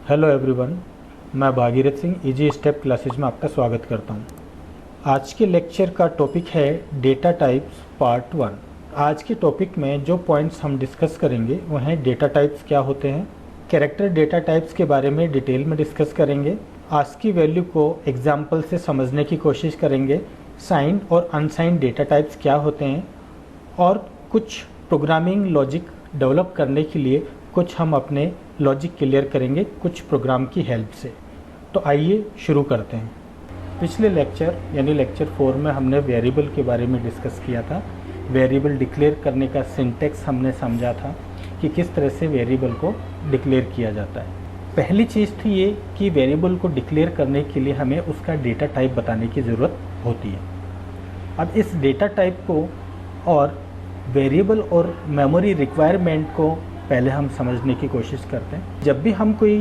Hello everyone, मैं Bhagirath Singh easy step classes में आपका स्वागत करता हूं। आज के लेक्चर का टॉपिक है डेटा टाइप्स पार्ट 1। आज के टॉपिक में जो पॉइंट्स हम डिस्कस करेंगे वो हैं डेटा टाइप्स क्या होते हैं, कैरेक्टर डेटा टाइप्स के बारे में डिटेल में डिस्कस करेंगे, आस्की वैल्यू को एग्जाम्पल से समझने की कोशिश करेंगे, साइन और अनसाइन डेटा टाइप्स क्या होते हैं और कुछ प्रोग्रामिंग लॉजिक डेवलप करने के लिए कुछ हम अपने लॉजिक क्लियर करेंगे कुछ प्रोग्राम की हेल्प से। तो आइए शुरू करते हैं। पिछले लेक्चर यानी लेक्चर 4 में हमने वेरिएबल के बारे में डिस्कस किया था। वेरिएबल डिक्लेयर करने का सिंटेक्स हमने समझा था कि किस तरह से वेरिएबल को डिक्लेयर किया जाता है। पहली चीज़ थी ये कि वेरिएबल को डिक्लेयर करने के लिए हमें उसका डेटा टाइप बताने की ज़रूरत होती है। अब इस डेटा टाइप को और वेरिएबल और मेमोरी रिक्वायरमेंट को पहले हम समझने की कोशिश करते हैं। जब भी हम कोई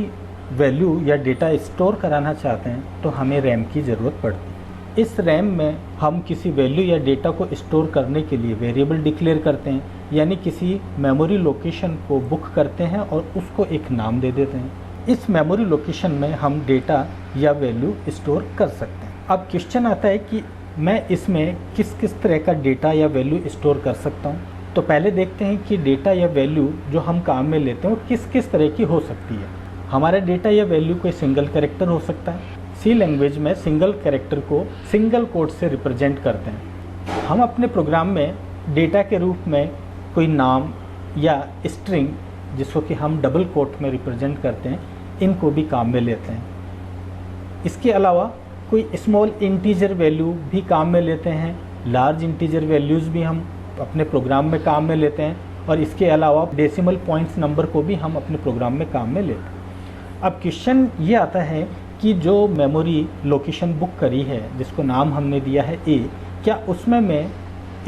वैल्यू या डेटा स्टोर कराना चाहते हैं तो हमें रैम की ज़रूरत पड़ती है। इस रैम में हम किसी वैल्यू या डेटा को स्टोर करने के लिए वेरिएबल डिक्लेयर करते हैं, यानी किसी मेमोरी लोकेशन को बुक करते हैं और उसको एक नाम दे देते हैं। इस मेमोरी लोकेशन में हम डेटा या वैल्यू स्टोर कर सकते हैं। अब क्वेश्चन आता है कि मैं इसमें किस किस तरह का डेटा या वैल्यू स्टोर कर सकता हूँ। तो पहले देखते हैं कि डेटा या वैल्यू जो हम काम में लेते हैं वो किस किस तरह की हो सकती है। हमारा डेटा या वैल्यू कोई सिंगल कैरेक्टर हो सकता है। सी लैंग्वेज में सिंगल कैरेक्टर को सिंगल कोट से रिप्रेजेंट करते हैं। हम अपने प्रोग्राम में डेटा के रूप में कोई नाम या स्ट्रिंग, जिसको कि हम डबल कोट में रिप्रेजेंट करते हैं, इनको भी काम में लेते हैं। इसके अलावा कोई स्मॉल इंटीजर वैल्यू भी काम में लेते हैं। लार्ज इंटीजर वैल्यूज़ भी हम अपने प्रोग्राम में काम में लेते हैं और इसके अलावा डेसिमल पॉइंट्स नंबर को भी हम अपने प्रोग्राम में काम में लेते हैं। अब क्वेश्चन ये आता है कि जो मेमोरी लोकेशन बुक करी है जिसको नाम हमने दिया है ए, क्या उसमें मैं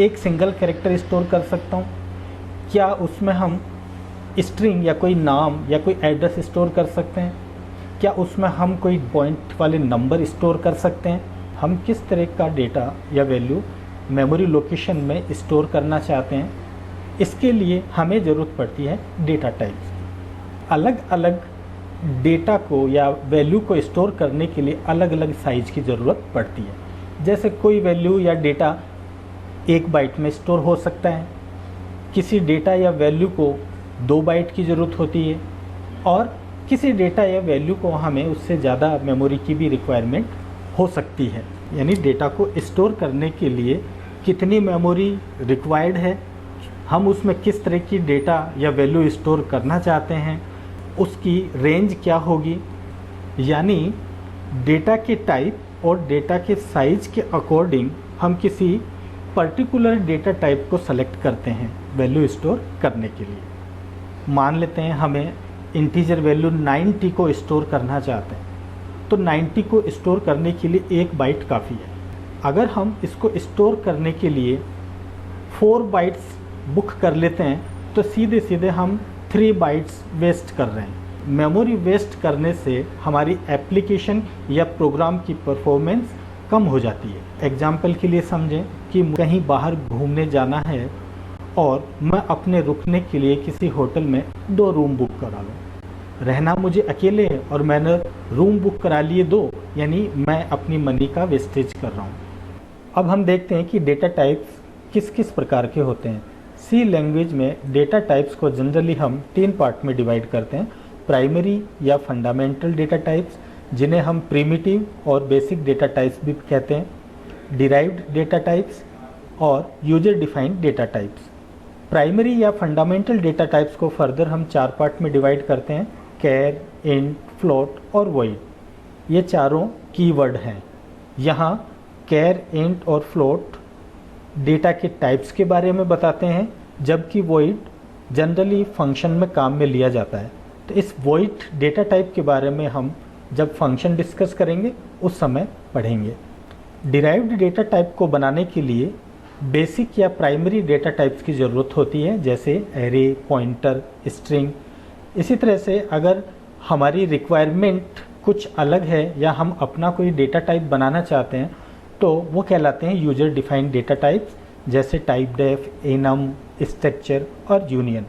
एक सिंगल कैरेक्टर स्टोर कर सकता हूँ? क्या उसमें हम स्ट्रिंग या कोई नाम या कोई एड्रेस स्टोर कर सकते हैं? क्या उसमें हम कोई पॉइंट वाले नंबर स्टोर कर सकते हैं? हम किस तरह का डेटा या वैल्यू मेमोरी लोकेशन में स्टोर करना चाहते हैं, इसके लिए हमें ज़रूरत पड़ती है डेटा टाइप्स की। अलग अलग डेटा को या वैल्यू को स्टोर करने के लिए अलग अलग साइज़ की ज़रूरत पड़ती है। जैसे कोई वैल्यू या डेटा 1 बाइट में स्टोर हो सकता है, किसी डेटा या वैल्यू को 2 बाइट की ज़रूरत होती है और किसी डेटा या वैल्यू को हमें उससे ज़्यादा मेमोरी की भी रिक्वायरमेंट हो सकती है। यानी डेटा को स्टोर करने के लिए कितनी मेमोरी रिक्वायर्ड है, हम उसमें किस तरह की डेटा या वैल्यू स्टोर करना चाहते हैं, उसकी रेंज क्या होगी, यानी डेटा के टाइप और डेटा के साइज़ के अकॉर्डिंग हम किसी पर्टिकुलर डेटा टाइप को सेलेक्ट करते हैं वैल्यू स्टोर करने के लिए। मान लेते हैं हमें इंटीजर वैल्यू 90 को स्टोर करना चाहते हैं, तो 90 को स्टोर करने के लिए 1 बाइट काफ़ी है। अगर हम इसको स्टोर करने के लिए 4 बाइट्स बुक कर लेते हैं तो सीधे सीधे हम 3 बाइट्स वेस्ट कर रहे हैं। मेमोरी वेस्ट करने से हमारी एप्लीकेशन या प्रोग्राम की परफॉर्मेंस कम हो जाती है। एग्जाम्पल के लिए समझें कि कहीं बाहर घूमने जाना है और मैं अपने रुकने के लिए किसी होटल में 2 रूम बुक करा लूँ। रहना मुझे अकेले है और मैंने रूम बुक करा लिए 2, यानी मैं अपनी मनी का वेस्टेज कर रहा हूँ। अब हम देखते हैं कि डेटा टाइप्स किस किस प्रकार के होते हैं। सी लैंग्वेज में डेटा टाइप्स को जनरली हम 3 पार्ट में डिवाइड करते हैं। प्राइमरी या फंडामेंटल डेटा टाइप्स, जिन्हें हम प्रिमिटिव और बेसिक डेटा टाइप्स भी कहते हैं, डिराइव्ड डेटा टाइप्स और user defined data types. Primary या फंडामेंटल डेटा टाइप्स को फर्दर हम 4 पार्ट में डिवाइड करते हैं, कैर, इंट, फ्लोट और वॉइड। ये चारों कीवर्ड हैं। यहाँ कैर, इंट और फ्लोट डेटा के टाइप्स के बारे में बताते हैं, जबकि वॉइड जनरली फंक्शन में काम में लिया जाता है। तो इस वॉइड डेटा टाइप के बारे में हम जब फंक्शन डिस्कस करेंगे उस समय पढ़ेंगे। डिराइव्ड डेटा टाइप को बनाने के लिए बेसिक या प्राइमरी डेटा टाइप्स की ज़रूरत होती है, जैसे एरे, पॉइंटर, स्ट्रिंग। इसी तरह से अगर हमारी रिक्वायरमेंट कुछ अलग है या हम अपना कोई डेटा टाइप बनाना चाहते हैं तो वो कहलाते हैं यूजर डिफाइंड डेटा टाइप्स, जैसे टाइप डेफ, एनम, स्ट्रक्चर और यूनियन।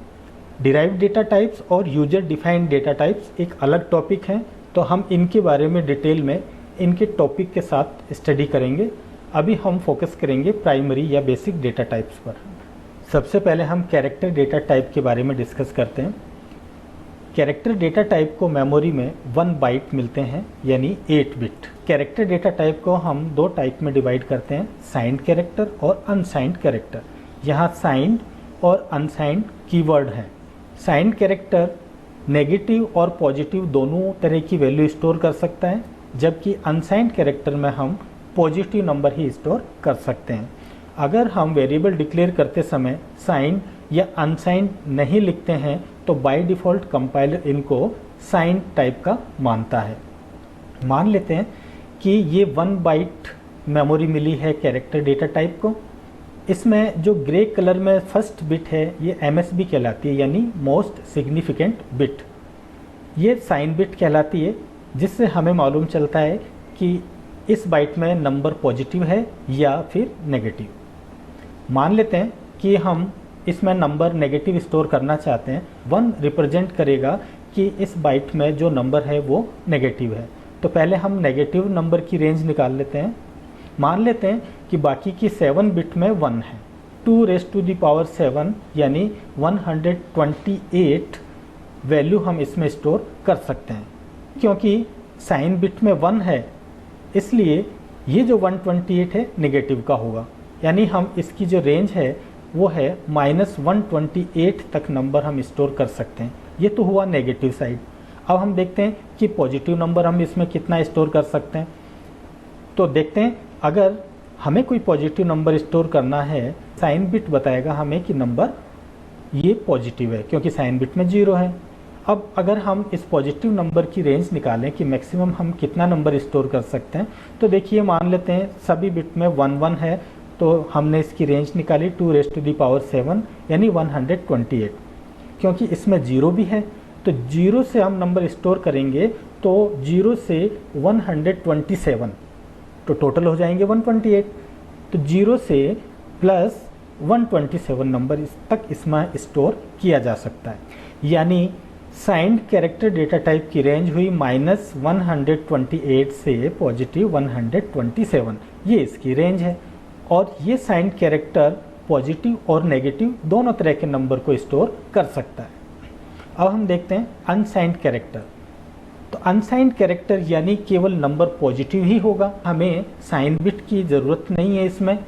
डिराइव्ड डेटा टाइप्स और यूजर डिफाइंड डेटा टाइप्स एक अलग टॉपिक हैं, तो हम इनके बारे में डिटेल में इनके टॉपिक के साथ स्टडी करेंगे। अभी हम फोकस करेंगे प्राइमरी या बेसिक डेटा टाइप्स पर। सबसे पहले हम कैरेक्टर डेटा टाइप के बारे में डिस्कस करते हैं। कैरेक्टर डेटा टाइप को मेमोरी में 1 बाइट मिलते हैं, यानी 8 बिट। कैरेक्टर डेटा टाइप को हम 2 टाइप में डिवाइड करते हैं, साइंड कैरेक्टर और अनसाइंड कैरेक्टर। यहाँ साइंड और अनसाइंड कीवर्ड हैं। साइंड कैरेक्टर नेगेटिव और पॉजिटिव दोनों तरह की वैल्यू स्टोर कर सकता है, जबकि अनसाइंड कैरेक्टर में हम पॉजिटिव नंबर ही स्टोर कर सकते हैं। अगर हम वेरिएबल डिक्लेयर करते समय साइंड या अनसाइंड नहीं लिखते हैं तो बाय डिफ़ॉल्ट कंपाइलर इनको साइंड टाइप का मानता है। मान लेते हैं कि ये 1 बाइट मेमोरी मिली है कैरेक्टर डेटा टाइप को। इसमें जो ग्रे कलर में फर्स्ट बिट है ये MSB कहलाती है, यानी मोस्ट सिग्निफिकेंट बिट। ये साइन बिट कहलाती है, जिससे हमें मालूम चलता है कि इस बाइट में नंबर पॉजिटिव है या फिर नेगेटिव। मान लेते हैं कि हम इसमें नंबर नेगेटिव स्टोर करना चाहते हैं। 1 रिप्रेजेंट करेगा कि इस बाइट में जो नंबर है वो नेगेटिव है। तो पहले हम नेगेटिव नंबर की रेंज निकाल लेते हैं। मान लेते हैं कि बाकी की 7 बिट में 1 है। 2⁻7 यानी 128 वैल्यू हम इसमें स्टोर कर सकते हैं। क्योंकि साइन बिट में 1 है, इसलिए ये जो 128 है नेगेटिव का होगा, यानी हम इसकी जो रेंज है वो है -128 तक नंबर हम स्टोर कर सकते हैं। ये तो हुआ नेगेटिव साइड। अब हम देखते हैं कि पॉजिटिव नंबर हम इसमें कितना स्टोर कर सकते हैं। तो देखते हैं, अगर हमें कोई पॉजिटिव नंबर स्टोर करना है, साइन बिट बताएगा हमें कि नंबर ये पॉजिटिव है, क्योंकि साइन बिट में 0 है। अब अगर हम इस पॉजिटिव नंबर की रेंज निकालें कि मैक्सिमम हम कितना नंबर स्टोर कर सकते हैं, तो देखिए मान लेते हैं सभी बिट में 1 है, तो हमने इसकी रेंज निकाली 2⁻7 यानी 128। क्योंकि इसमें 0 भी है, तो 0 से हम नंबर स्टोर करेंगे तो 0 से 127, तो टोटल हो जाएंगे 128। तो 0 से प्लस 127 नंबर तक इसमें स्टोर किया जा सकता है। यानी साइंड कैरेक्टर डेटा टाइप की रेंज हुई -128 से +127, ये इसकी रेंज है। और ये साइंड कैरेक्टर पॉजिटिव और नेगेटिव दोनों तरह के नंबर को स्टोर कर सकता है। अब हम देखते हैं अनसाइंड कैरेक्टर। तो अनसाइंड कैरेक्टर यानी केवल नंबर पॉजिटिव ही होगा, हमें साइन बिट की ज़रूरत नहीं है इसमें,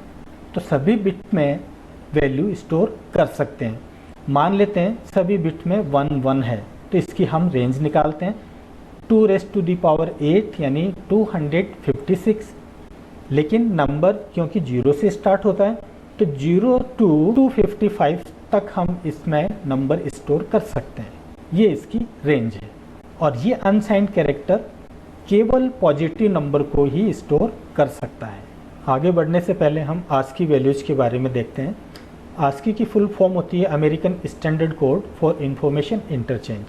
तो सभी बिट में वैल्यू स्टोर कर सकते हैं। मान लेते हैं सभी बिट में 1 है, तो इसकी हम रेंज निकालते हैं 2⁸ यानी 256। लेकिन नंबर क्योंकि 0 से स्टार्ट होता है, तो 0 to 255 तक हम इसमें नंबर स्टोर कर सकते हैं। ये इसकी रेंज है। और ये अनसाइंड कैरेक्टर केवल पॉजिटिव नंबर को ही स्टोर कर सकता है। आगे बढ़ने से पहले हम आस्की वैल्यूज़ के बारे में देखते हैं। आस्की की फुल फॉर्म होती है American standard code for information interchange,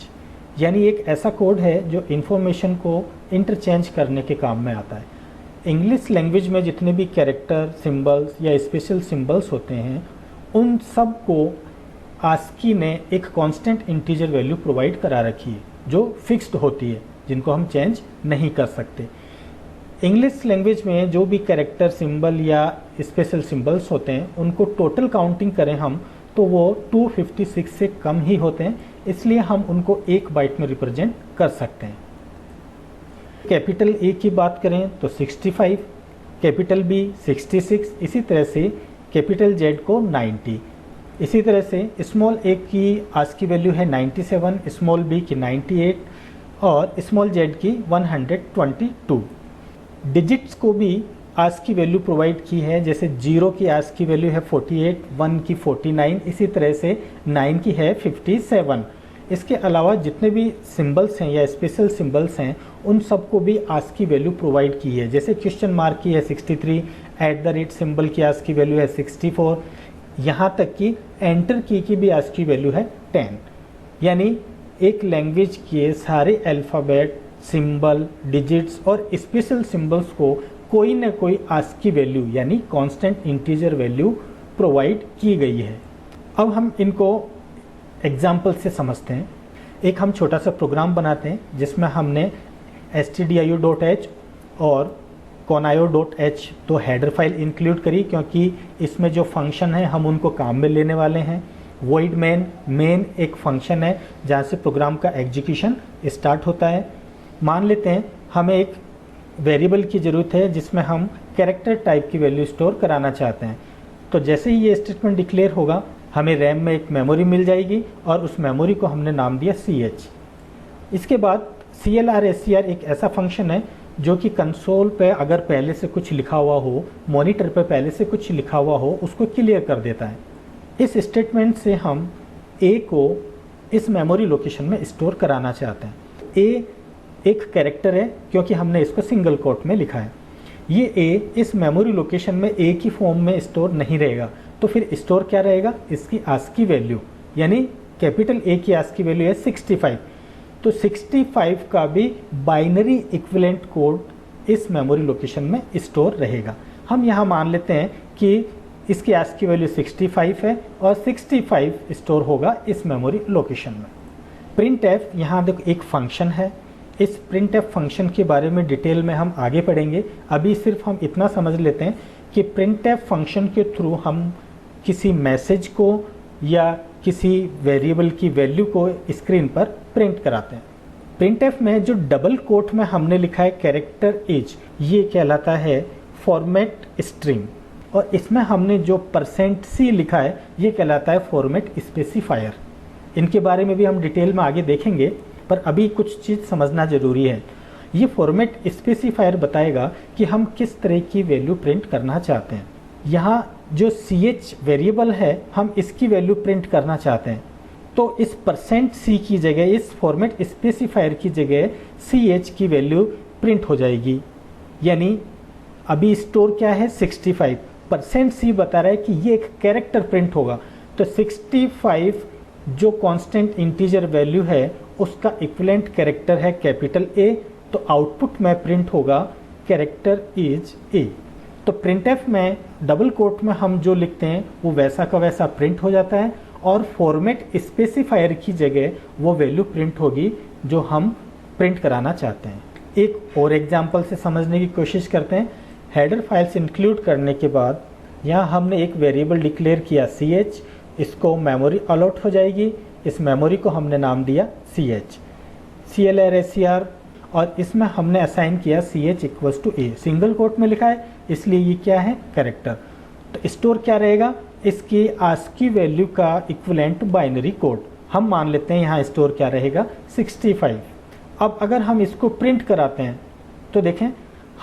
यानी एक ऐसा कोड है जो इंफॉर्मेशन को इंटरचेंज करने के काम में आता है। इंग्लिश लैंग्वेज में जितने भी कैरेक्टर, सिंबल्स या स्पेशल सिंबल्स होते हैं, उन सब को आस्की ने एक कांस्टेंट इंटीजर वैल्यू प्रोवाइड करा रखी है जो फिक्स्ड होती है, जिनको हम चेंज नहीं कर सकते। इंग्लिश लैंग्वेज में जो भी कैरेक्टर, सिंबल या स्पेशल सिंबल्स होते हैं, उनको टोटल काउंटिंग करें हम तो वो 256 से कम ही होते हैं, इसलिए हम उनको 1 बाइट में रिप्रेजेंट कर सकते हैं। कैपिटल ए की बात करें तो 65, कैपिटल बी 66, इसी तरह से कैपिटल जेड को 90। इसी तरह से स्मॉल ए की आस्की वैल्यू है 97, स्मॉल बी की 98 और स्मॉल जेड की 122। डिजिट्स को भी आस्की वैल्यू प्रोवाइड की है, जैसे 0 की आस्की वैल्यू है 48, 1 की 49, इसी तरह से 9 की है 57। इसके अलावा जितने भी सिंबल्स हैं या स्पेशल सिंबल्स हैं, उन सबको भी आस्की वैल्यू प्रोवाइड की है। जैसे क्वेश्चन मार्क की है 63, @ सिंबल की आस्की वैल्यू है 64, यहाँ तक कि एंटर की भी आस्की वैल्यू है 10। यानी एक लैंग्वेज के सारे अल्फ़ाबेट, सिंबल, डिजिट्स और स्पेशल सिंबल्स को कोई ना कोई आस्की वैल्यू यानी कांस्टेंट इंटीजर वैल्यू प्रोवाइड की गई है। अब हम इनको एग्जाम्पल से समझते हैं। एक हम छोटा सा प्रोग्राम बनाते हैं जिसमें हमने stdio.h और conio.h तो हेडर फाइल इंक्लूड करी, क्योंकि इसमें जो फंक्शन है हम उनको काम में लेने वाले हैं। void मेन एक फंक्शन है जहाँ से प्रोग्राम का एग्जीक्यूशन स्टार्ट होता है। मान लेते हैं हमें एक वेरिएबल की ज़रूरत है जिसमें हम कैरेक्टर टाइप की वैल्यू स्टोर कराना चाहते हैं। तो जैसे ही ये स्टेटमेंट डिक्लेयर होगा हमें रैम में एक मेमोरी मिल जाएगी और उस मेमोरी को हमने नाम दिया ch। इसके बाद clr_scr एक ऐसा फंक्शन है जो कि कंसोल पे अगर पहले से कुछ लिखा हुआ हो, मॉनिटर पे पहले से कुछ लिखा हुआ हो, उसको क्लियर कर देता है। इस स्टेटमेंट से हम a को इस मेमोरी लोकेशन में स्टोर कराना चाहते हैं। a एक कैरेक्टर है क्योंकि हमने इसको सिंगल कोट में लिखा है। ये a इस मेमोरी लोकेशन में a की फॉर्म में स्टोर नहीं रहेगा, तो फिर स्टोर क्या रहेगा, इसकी ASCII वैल्यू, यानी कैपिटल A की ASCII वैल्यू है 65। तो 65 का भी बाइनरी इक्विवेलेंट कोड इस मेमोरी लोकेशन में स्टोर रहेगा। हम यहाँ मान लेते हैं कि इसकी ASCII वैल्यू 65 है और 65 स्टोर होगा इस मेमोरी लोकेशन में। printf यहाँ देखो एक फंक्शन है। इस printf फंक्शन के बारे में डिटेल में हम आगे पढ़ेंगे। अभी सिर्फ हम इतना समझ लेते हैं कि printf फंक्शन के थ्रू हम किसी मैसेज को या किसी वेरिएबल की वैल्यू को स्क्रीन पर प्रिंट कराते हैं। printf में जो डबल कोट में हमने लिखा है कैरेक्टर एज, ये कहलाता है फॉर्मेट स्ट्रिंग, और इसमें हमने जो %c लिखा है ये कहलाता है फॉर्मेट स्पेसिफायर। इनके बारे में भी हम डिटेल में आगे देखेंगे, पर अभी कुछ चीज़ समझना ज़रूरी है। ये फॉर्मेट स्पेसिफायर बताएगा कि हम किस तरह की वैल्यू प्रिंट करना चाहते हैं। यहाँ जो ch वेरिएबल है हम इसकी वैल्यू प्रिंट करना चाहते हैं, तो इस %c की जगह, इस फॉर्मेट स्पेसिफायर की जगह ch की वैल्यू प्रिंट हो जाएगी। यानी अभी स्टोर क्या है 65, %c बता रहा है कि ये एक कैरेक्टर प्रिंट होगा, तो 65 जो कांस्टेंट इंटीजर वैल्यू है उसका इक्विवेलेंट कैरेक्टर है कैपिटल A, तो आउटपुट में प्रिंट होगा कैरेक्टर इज A। तो printf में डबल कोट में हम जो लिखते हैं वो वैसा का वैसा प्रिंट हो जाता है, और फॉर्मेट स्पेसिफायर की जगह वो वैल्यू प्रिंट होगी जो हम प्रिंट कराना चाहते हैं। एक और एग्जांपल से समझने की कोशिश करते हैं। हेडर फाइल्स इंक्लूड करने के बाद यहाँ हमने एक वेरिएबल डिक्लेयर किया ch, इसको मेमोरी अलॉट हो जाएगी। इस मेमोरी को हमने नाम दिया ch, clr_scr, और इसमें हमने असाइन किया ch equals to a। Single quote में लिखा है इसलिए ये क्या है, कैरेक्टर। तो स्टोर क्या रहेगा, इसकी ASCII वैल्यू का इक्विवेलेंट बाइनरी कोड। हम मान लेते हैं यहाँ स्टोर क्या रहेगा 65। अब अगर हम इसको प्रिंट कराते हैं तो देखें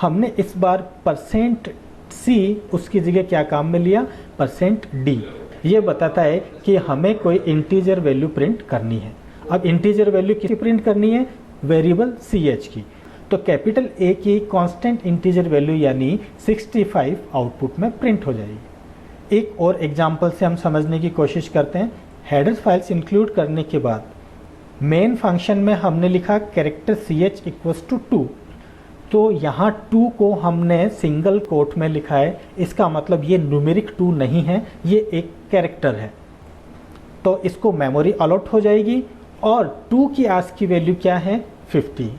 हमने इस बार %c उसकी जगह क्या काम में लिया, %d। ये बताता है कि हमें कोई इंटीजर वैल्यू प्रिंट करनी है। अब इंटीजर वैल्यू किसकी प्रिंट करनी है, वेरिएबल ch की। तो कैपिटल A की कांस्टेंट इंटीजर वैल्यू यानी 65 आउटपुट में प्रिंट हो जाएगी। एक और एग्जांपल से हम समझने की कोशिश करते हैं। हेडर फाइल्स इंक्लूड करने के बाद मेन फंक्शन में हमने लिखा कैरेक्टर ch इक्वल्स टू 2, तो यहाँ 2 को हमने सिंगल कोट में लिखा है। इसका मतलब ये न्यूमेरिक 2 नहीं है, ये एक कैरेक्टर है। तो इसको मेमोरी अलॉट हो जाएगी, और 2 की ASCII वैल्यू क्या है 50।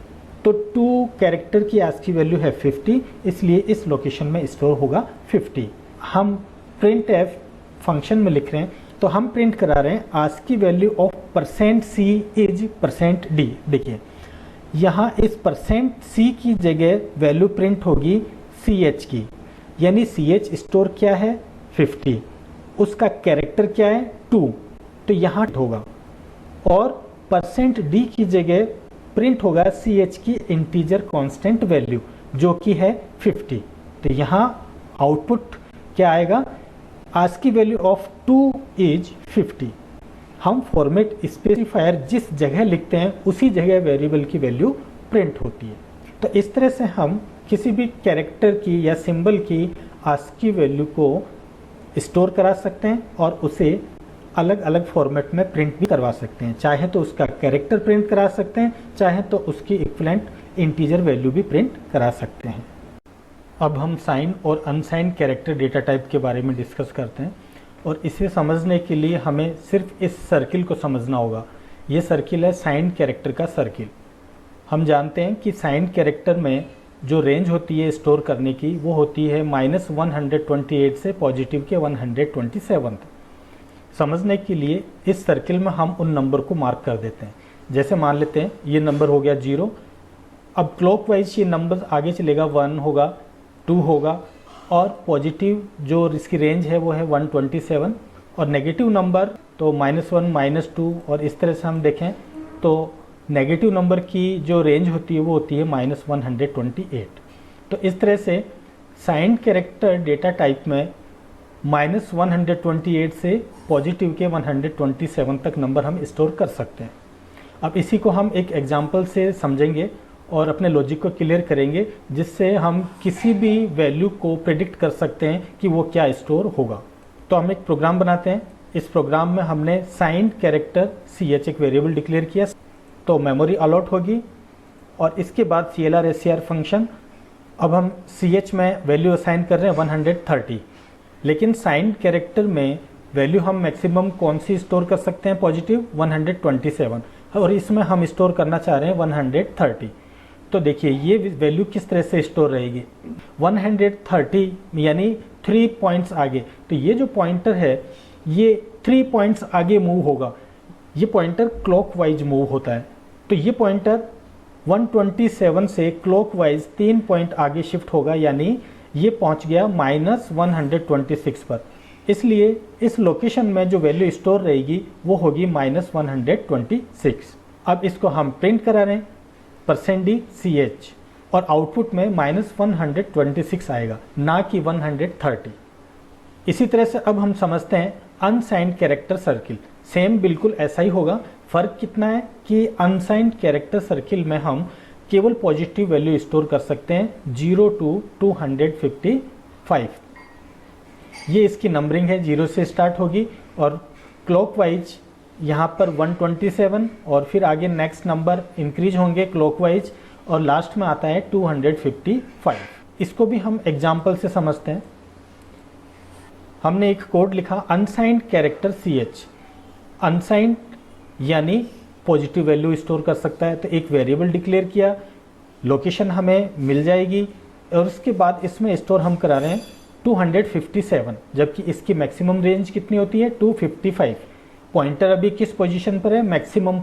तो 2 कैरेक्टर की ASCII वैल्यू है 50, इसलिए इस लोकेशन में स्टोर होगा 50। हम printf फंक्शन में लिख रहे हैं, तो हम प्रिंट करा रहे हैं ASCII value of %c is %d। देखिए यहाँ इस %c की जगह वैल्यू प्रिंट होगी ch की, यानी ch स्टोर क्या है 50, उसका कैरेक्टर क्या है 2, तो यहाँ होगा, और %d की जगह प्रिंट होगा ch की इंटीजर कांस्टेंट वैल्यू जो कि है 50। तो यहाँ आउटपुट क्या आएगा, ASCII वैल्यू ऑफ 2 इज 50। हम फॉर्मेट स्पेसिफायर जिस जगह लिखते हैं उसी जगह वेरिएबल की वैल्यू प्रिंट होती है। तो इस तरह से हम किसी भी कैरेक्टर की या सिंबल की ASCII वैल्यू को स्टोर करा सकते हैं और उसे अलग अलग फॉर्मेट में प्रिंट भी करवा सकते हैं। चाहे तो उसका कैरेक्टर प्रिंट करा सकते हैं, चाहे तो उसकी इक्विवेलेंट इंटीजर वैल्यू भी प्रिंट करा सकते हैं। अब हम साइन और अनसाइन कैरेक्टर डेटा टाइप के बारे में डिस्कस करते हैं। और इसे समझने के लिए हमें सिर्फ इस सर्किल को समझना होगा। ये सर्किल है साइंड कैरेक्टर का सर्किल। हम जानते हैं कि साइंड कैरेक्टर में जो रेंज होती है स्टोर करने की वो होती है -128 से पॉजिटिव के 127 तक। समझने के लिए इस सर्किल में हम उन नंबर को मार्क कर देते हैं। जैसे मान लेते हैं ये नंबर हो गया 0। अब क्लॉकवाइज ये नंबर आगे चलेगा, 1 होगा, 2 होगा, और पॉजिटिव जो इसकी रेंज है वो है 127, और नेगेटिव नंबर तो -1, -2, और इस तरह से हम देखें तो नेगेटिव नंबर की जो रेंज होती है वो होती है -128। तो इस तरह से साइंड कैरेक्टर डेटा टाइप में -128 से पॉजिटिव के 127 तक नंबर हम स्टोर कर सकते हैं। अब इसी को हम एक एग्जांपल से समझेंगे और अपने लॉजिक को क्लियर करेंगे, जिससे हम किसी भी वैल्यू को प्रेडिक्ट कर सकते हैं कि वो क्या स्टोर होगा। तो हम एक प्रोग्राम बनाते हैं। इस प्रोग्राम में हमने साइंड कैरेक्टर CH एक वेरिएबल डिक्लेयर किया, तो मेमोरी अलॉट होगी, और इसके बाद CLR SCR फंक्शन। अब हम CH में वैल्यू असाइन कर रहे हैं 130, लेकिन साइंड कैरेक्टर में वैल्यू हम मैक्सिमम कौन सी स्टोर कर सकते हैं? पॉजिटिव 127, और इसमें हम स्टोर करना चाह रहे हैं 130। तो देखिए ये वैल्यू किस तरह से स्टोर रहेगी, 130 यानी 3 पॉइंट्स आगे। तो ये जो पॉइंटर है ये 3 पॉइंट्स आगे मूव होगा। ये पॉइंटर क्लॉकवाइज मूव होता है, तो ये पॉइंटर 127 से क्लॉकवाइज 3 पॉइंट आगे शिफ्ट होगा, यानी ये पहुंच गया -126 पर। इसलिए इस लोकेशन में जो वैल्यू स्टोर रहेगी वो होगी -126। अब इसको हम प्रिंट करा रहे हैं %DCH, और आउटपुट में -126 आएगा, ना कि 130। इसी तरह से अब हम समझते हैं अनसाइंड कैरेक्टर सर्किल। सेम बिल्कुल ऐसा ही होगा। फर्क कितना है कि अनसाइंड कैरेक्टर सर्किल में हम केवल पॉजिटिव वैल्यू स्टोर कर सकते हैं 0 to 255। ये इसकी नंबरिंग है, 0 से स्टार्ट होगी, और क्लॉकवाइज यहाँ पर 127, और फिर आगे नेक्स्ट नंबर इंक्रीज होंगे क्लॉकवाइज, और लास्ट में आता है 255। इसको भी हम एग्जाम्पल से समझते हैं। हमने एक कोड लिखा अनसाइंड कैरेक्टर CH। अनसाइंड यानी पॉजिटिव वैल्यू स्टोर कर सकता है, तो एक वेरिएबल डिक्लेयर किया, लोकेशन हमें मिल जाएगी, और उसके बाद इसमें स्टोर हम करा रहे हैं 257, जबकि इसकी मैक्सिमम रेंज कितनी होती है 255। पॉइंटर अभी किस पोजीशन पर है? मैक्सिमम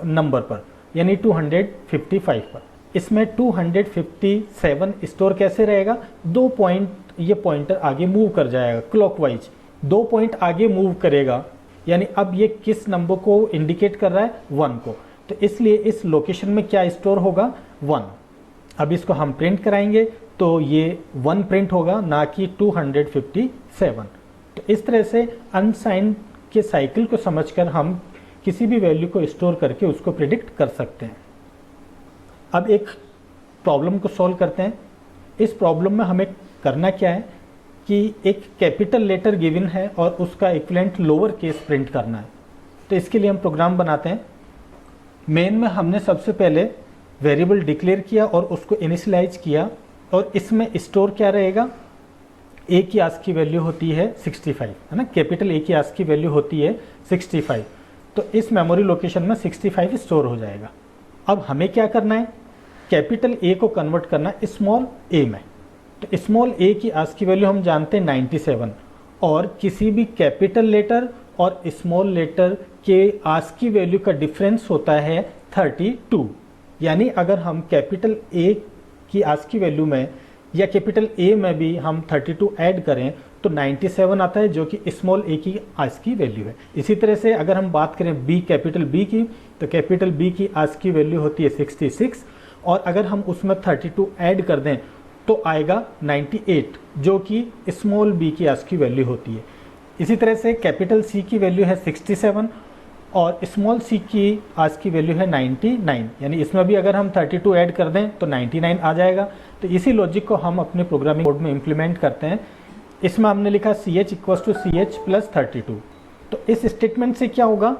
नंबर पर, यानी 255 पर। इसमें 257 स्टोर कैसे रहेगा? 2 पॉइंट ये पॉइंटर आगे मूव कर जाएगा क्लॉकवाइज, 2 पॉइंट आगे मूव करेगा, यानी अब ये किस नंबर को इंडिकेट कर रहा है? 1 को। तो इसलिए इस लोकेशन में क्या स्टोर होगा? 1। अब इसको हम प्रिंट कराएंगे तो ये 1 प्रिंट होगा, ना कि 257। तो इस तरह से अनसाइंड के साइकिल को समझकर हम किसी भी वैल्यू को स्टोर करके उसको प्रिडिक्ट कर सकते हैं। अब एक प्रॉब्लम को सॉल्व करते हैं। इस प्रॉब्लम में हमें करना क्या है कि एक कैपिटल लेटर गिवन है और उसका इक्विवेलेंट लोअर केस प्रिंट करना है। तो इसके लिए हम प्रोग्राम बनाते हैं। मेन में हमने सबसे पहले वेरिएबल डिक्लेयर किया और उसको इनिशियलाइज किया, और इसमें स्टोर क्या रहेगा? ए की आस्की वैल्यू होती है 65, है ना। कैपिटल ए की आस्की वैल्यू होती है 65, तो इस मेमोरी लोकेशन में 65 स्टोर हो जाएगा। अब हमें क्या करना है? कैपिटल ए को कन्वर्ट करना है स्मॉल ए में। तो स्मॉल ए की आस्की वैल्यू हम जानते हैं 97, और किसी भी कैपिटल लेटर और स्मॉल लेटर के आस्की वैल्यू का डिफरेंस होता है 32। यानी अगर हम कैपिटल ए की आस्की वैल्यू में या कैपिटल ए में भी हम 32 ऐड करें तो 97 आता है, जो कि स्मॉल ए की आस्की वैल्यू है। इसी तरह से अगर हम बात करें बी, कैपिटल बी की, तो कैपिटल बी की आस्की वैल्यू होती है 66, और अगर हम उसमें 32 ऐड कर दें तो आएगा 98, जो कि स्मॉल बी की आस्की वैल्यू होती है। इसी तरह से कैपिटल सी की वैल्यू है 67 और स्मॉल सी की आस्की वैल्यू है 99, यानी इसमें भी अगर हम 32 ऐड कर दें तो 99 आ जाएगा। तो इसी लॉजिक को हम अपने प्रोग्रामिंग कोड में इम्प्लीमेंट करते हैं। इसमें हमने लिखा CH = CH + 32। तो इस स्टेटमेंट से क्या होगा?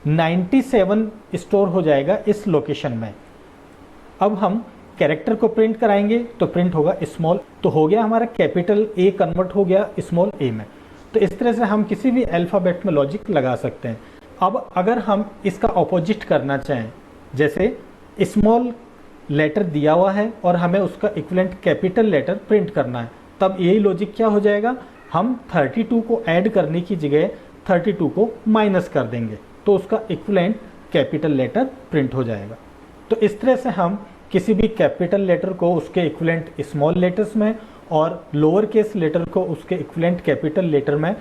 97 स्टोर हो जाएगा इस लोकेशन में। अब हम कैरेक्टर को प्रिंट कराएंगे तो प्रिंट होगा स्मॉल। तो हो गया हमारा कैपिटल ए कन्वर्ट हो गया स्मॉल ए में। तो इस तरह से हम किसी भी अल्फ़ाबेट में लॉजिक लगा सकते हैं। अब अगर हम इसका ऑपोजिट करना चाहें, जैसे स्मॉल लेटर दिया हुआ है और हमें उसका इक्विवेलेंट कैपिटल लेटर प्रिंट करना है, तब यही लॉजिक क्या हो जाएगा, हम 32 को ऐड करने की जगह 32 को माइनस कर देंगे, तो उसका इक्विवेलेंट कैपिटल लेटर प्रिंट हो जाएगा। तो इस तरह से हम किसी भी कैपिटल लेटर को उसके इक्विवेलेंट स्मॉल लेटर्स में और लोअर केस लेटर को उसके इक्विवेलेंट कैपिटल लेटर में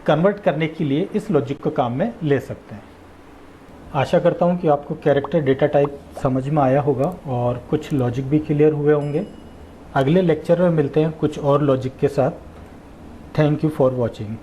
कन्वर्ट करने के लिए इस लॉजिक को काम में ले सकते हैं। आशा करता हूँ कि आपको कैरेक्टर डेटा टाइप समझ में आया होगा और कुछ लॉजिक भी क्लियर हुए होंगे। अगले लेक्चर में मिलते हैं कुछ और लॉजिक के साथ। Thank you for watching.